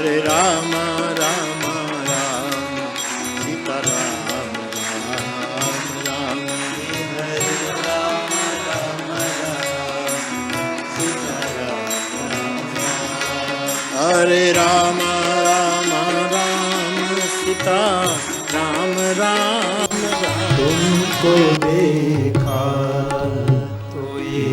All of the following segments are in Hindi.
हरे राम राम राम सीता राम राम राम हरे राम राम राम सीता राम हरे राम राम राम सीता राम राम राम। तुमको देखा तो ये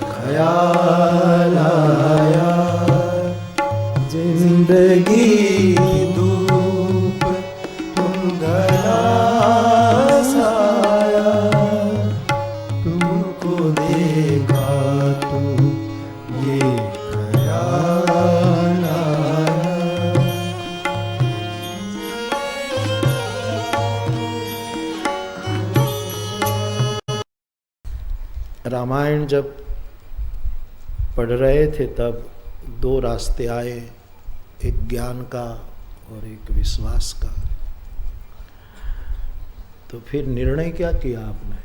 ख्याल आया, जिंदगी धूप धुंधला साया, तुमको देखा तो ये ख्याल आया। रामायण जब पढ़ रहे थे तब दो रास्ते आए, एक ज्ञान का और एक विश्वास का। तो फिर निर्णय क्या किया आपने?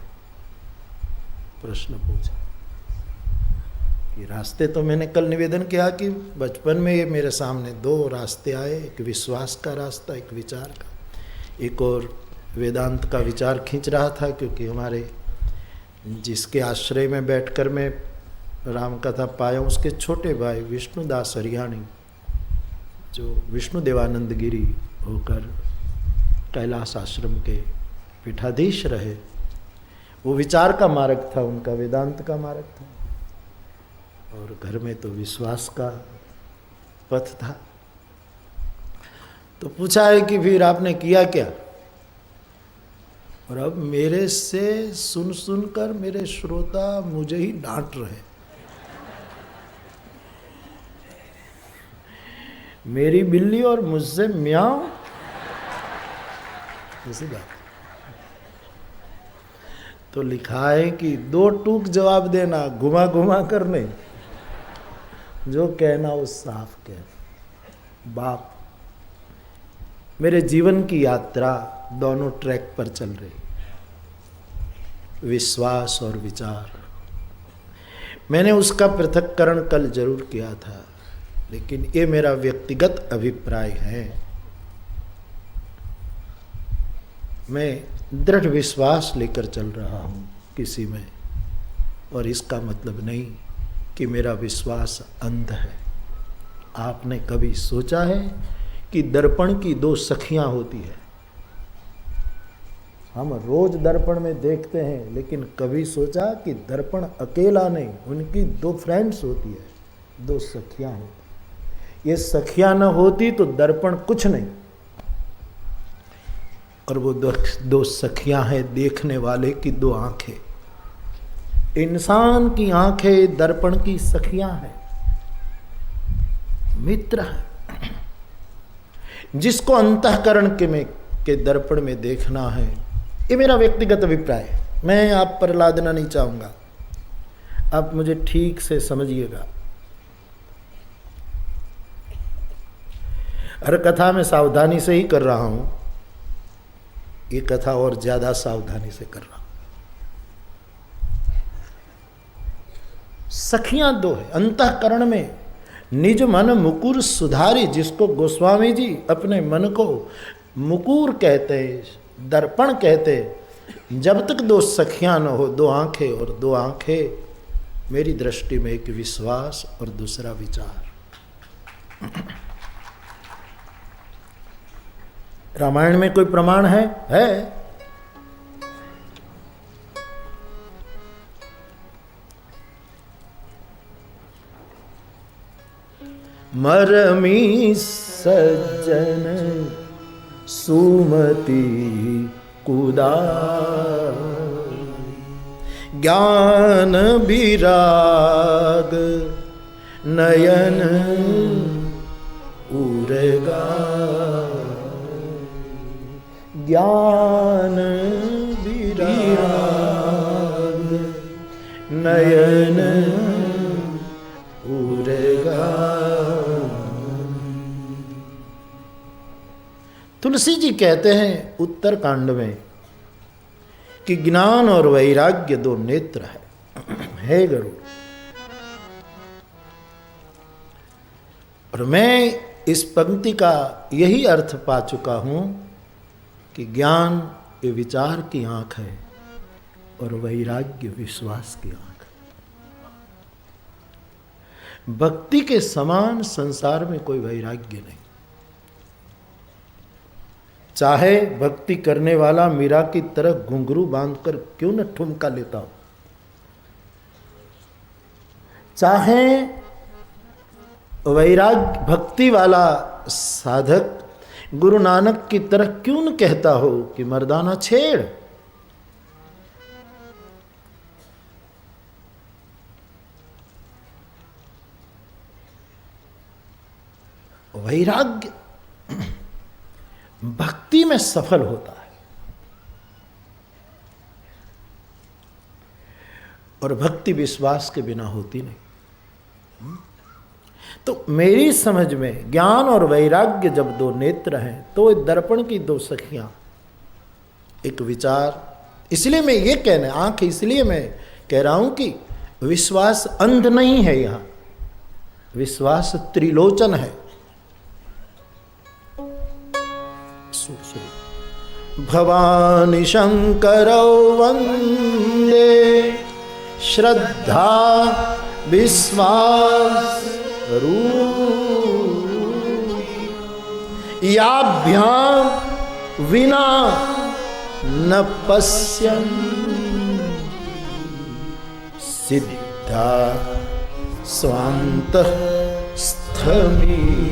प्रश्न पूछा कि रास्ते तो मैंने कल निवेदन किया कि बचपन में ये मेरे सामने दो रास्ते आए, एक विश्वास का रास्ता, एक विचार का। एक और वेदांत का विचार खींच रहा था, क्योंकि हमारे जिसके आश्रय में बैठकर मैं राम कथा पाया उसके छोटे भाई विष्णुदास हरियाणी, जो विष्णु देवानंद गिरी होकर कैलाश आश्रम के पीठाधीश रहे, वो विचार का मार्ग था उनका, वेदांत का मार्ग था, और घर में तो विश्वास का पथ था। तो पूछा है कि फिर आपने किया क्या? और अब मेरे से सुन सुनकर मेरे श्रोता मुझे ही डांट रहे। मेरी बिल्ली और मुझसे म्याऊं, ऐसी बात। तो लिखा है कि दो टूक जवाब देना, घुमा घुमा कर नहीं, जो कहना वो साफ कह। बाप, मेरे जीवन की यात्रा दोनों ट्रैक पर चल रही, विश्वास और विचार। मैंने उसका पृथक्करण कल जरूर किया था, लेकिन ये मेरा व्यक्तिगत अभिप्राय है। मैं दृढ़ विश्वास लेकर चल रहा हूँ किसी में, और इसका मतलब नहीं कि मेरा विश्वास अंध है। आपने कभी सोचा है कि दर्पण की दो सखियां होती है? हम रोज दर्पण में देखते हैं, लेकिन कभी सोचा कि दर्पण अकेला नहीं, उनकी दो फ्रेंड्स होती है, दो सखियां होती। ये सखियां न होती तो दर्पण कुछ नहीं। और वो दो सखियां हैं देखने वाले की दो आंखें। इंसान की आंखें दर्पण की सखियां हैं, मित्र है। जिसको अंतःकरण के दर्पण में देखना है, ये मेरा व्यक्तिगत अभिप्राय है। मैं आप पर लादना नहीं चाहूंगा, आप मुझे ठीक से समझिएगा। हर कथा में सावधानी से ही कर रहा हूं, ये कथा और ज्यादा सावधानी से कर रहा हूं। सखियां दो है अंतःकरण में। निज मन मुकुर सुधारी, जिसको गोस्वामी जी अपने मन को मुकुर कहते, दर्पण कहते। जब तक दो सखियां न हो, दो आंखें, और दो आंखें मेरी दृष्टि में एक विश्वास और दूसरा विचार। रामायण में कोई प्रमाण है? मरमी सज्जन सुमति कुदा, ज्ञान विराग नयन उरगा, ज्ञान विराग नयन उरगा। तुलसी जी कहते हैं उत्तर कांड में कि ज्ञान और वैराग्य दो नेत्र है गरुड़। और मैं इस पंक्ति का यही अर्थ पा चुका हूं कि ज्ञान ये विचार की आंख है और वैराग्य विश्वास की आंख है। भक्ति के समान संसार में कोई वैराग्य नहीं। चाहे भक्ति करने वाला मीरा की तरह घुंघरू बांधकर क्यों न ठुमका लेता हो, चाहे वैराग्य भक्ति वाला साधक गुरु नानक की तरह क्यों न कहता हो कि मर्दाना छेड़, वैराग्य भक्ति में सफल होता है और भक्ति विश्वास के बिना होती नहीं। तो मेरी समझ में ज्ञान और वैराग्य जब दो नेत्र हैं तो दर्पण की दो सखियां, एक विचार। इसलिए मैं ये कहना, आंख इसलिए मैं कह रहा हूं कि विश्वास अंध नहीं है, यहां विश्वास त्रिलोचन है। भवानी शंकरौ वंदे श्रद्धा विश्वास याभ्याम विना न पश्यन् सिद्धा स्वान्तः स्थमीश्वर।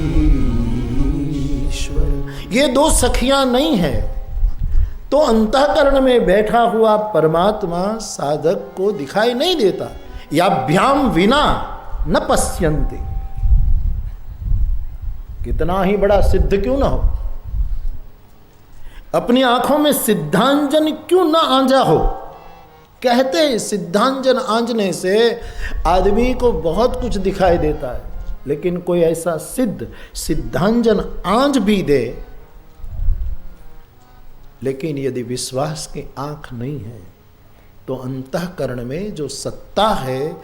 ये दो सखियां नहीं है तो अंतःकरण में बैठा हुआ परमात्मा साधक को दिखाई नहीं देता। याभ्याम विना न पश्यन्ति, कितना ही बड़ा सिद्ध क्यों ना हो, अपनी आंखों में सिद्धांजन क्यों ना आंजा हो। कहते हैं सिद्धांजन आंजने से आदमी को बहुत कुछ दिखाई देता है, लेकिन कोई ऐसा सिद्धांजन आंज भी दे, लेकिन यदि विश्वास की आंख नहीं है तो अंतःकरण में जो सत्ता है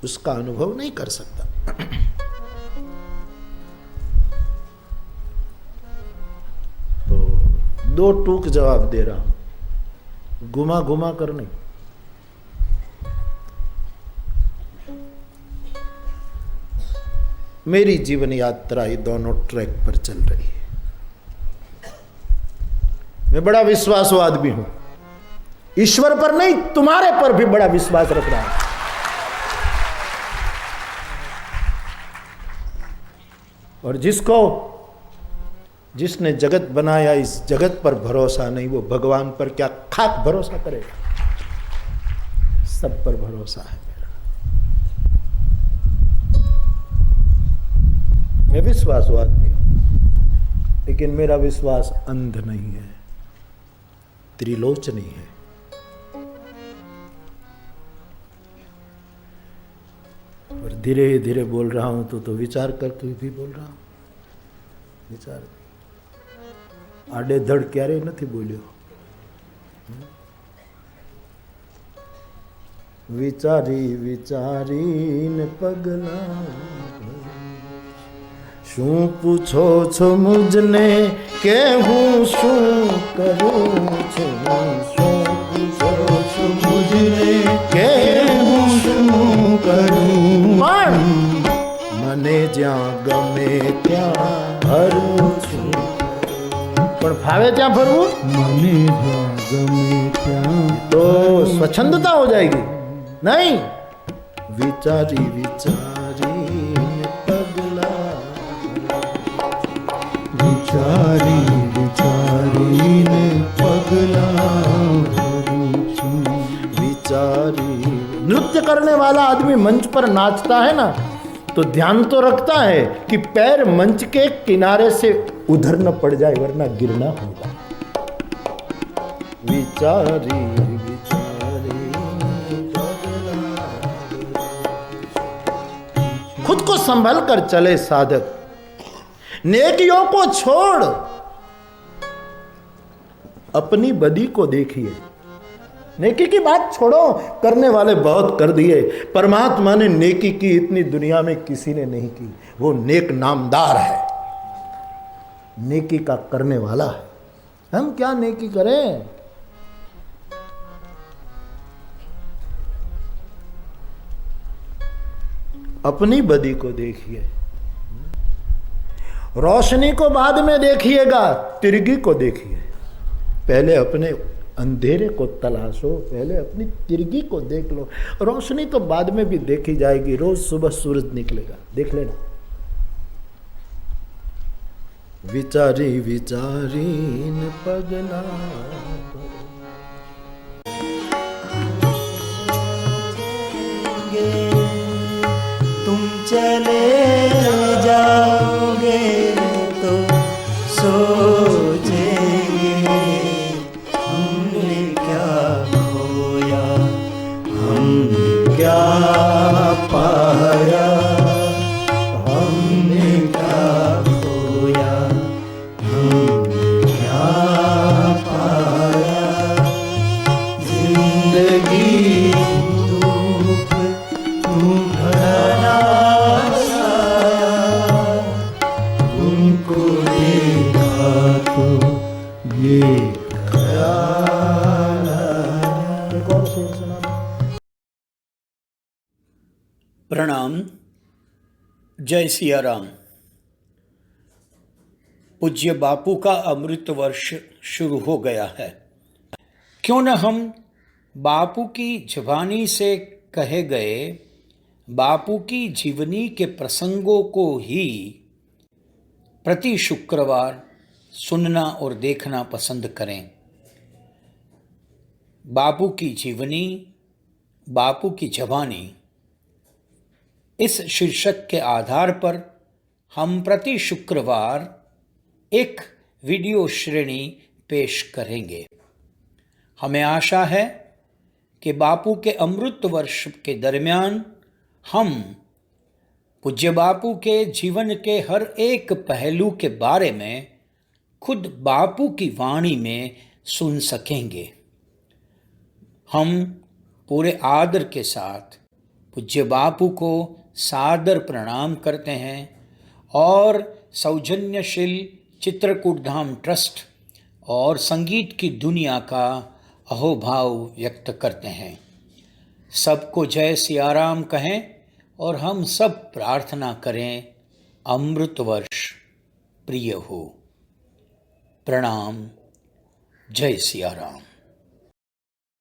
उसका अनुभव नहीं कर सकता। तो दो टूक जवाब दे रहा हूं, घुमा घुमा कर नहीं। मेरी जीवन यात्रा ये दोनों ट्रैक पर चल रही है। मैं बड़ा विश्वासु आदमी हूं, ईश्वर पर नहीं तुम्हारे पर भी बड़ा विश्वास रख रहा हूं। और जिसने जगत बनाया इस जगत पर भरोसा नहीं, वो भगवान पर क्या खाक भरोसा करेगा। सब पर भरोसा है मेरा। मैं विश्वासु आदमी हूं, लेकिन मेरा विश्वास अंध नहीं है, त्रिलोचनी है। और धीरे धीरे बोल रहा हूं तो विचार करके भी बोल रहा हूं। विचार आडे धड़ क्यारे नहीं बोल्यो। विचारी विचारीने पगला शू पूछो छो मुझने के हूँ शू करूँ छो, शू पूछो छो मुझने के हूँ शू करूँ। मने ज्या गमे त्या भरू छू, पण फावे त्या भरू मने ज्या गमे त्या, तो स्वच्छंदता हो जाएगी। नहीं, विचारी विचारी पगला, विचारी विचारी ने पगला विचारी। नृत्य करने वाला आदमी मंच पर नाचता है ना, तो ध्यान तो रखता है कि पैर मंच के किनारे से उधर न पड़ जाए, वरना गिरना होगा। विचारी विचारी खुद को संभल कर चले साधक, नेकियों को छोड़ अपनी बदी को देखिए। नेकी की बात छोड़ो, करने वाले बहुत कर दिए। परमात्मा ने नेकी की इतनी दुनिया में किसी ने नहीं की, वो नेक नामदार है। नेकी का करने वाला है। हम क्या नेकी करें? अपनी बदी को देखिए, रोशनी को बाद में देखिएगा, तिरगी को देखिए। पहले अपने अंधेरे को तलाशो, पहले अपनी तिरगी को देख लो। रोशनी तो बाद में भी देखी जाएगी, रोज सुबह सूरज निकलेगा, देख लेना। विचारी विचारी न पगला तुम चले जाओगे तो सोचेंगे हमने क्या खोया, हमने क्या पाया, हमने क्या खोया, हमने क्या पाया। जिंदगी धूप प्रणाम। जय सिया राम। पूज्य बापू का अमृत वर्ष शुरू हो गया है। क्यों न हम बापू की ज़बानी से कहे गए बापू की जीवनी के प्रसंगों को ही प्रति शुक्रवार सुनना और देखना पसंद करें। बापू की जीवनी, बापू की ज़बानी, इस शीर्षक के आधार पर हम प्रति शुक्रवार एक वीडियो श्रेणी पेश करेंगे। हमें आशा है कि बापू के अमृत वर्ष के दरमियान हम पूज्य बापू के जीवन के हर एक पहलू के बारे में खुद बापू की वाणी में सुन सकेंगे। हम पूरे आदर के साथ पूज्य बापू को सादर प्रणाम करते हैं और सौजन्यशील चित्रकूट धाम ट्रस्ट और संगीत की दुनिया का अहोभाव व्यक्त करते हैं। सबको जय सियाराम कहें और हम सब प्रार्थना करें अमृत वर्ष प्रिय हो। प्रणाम। जय सियाराम।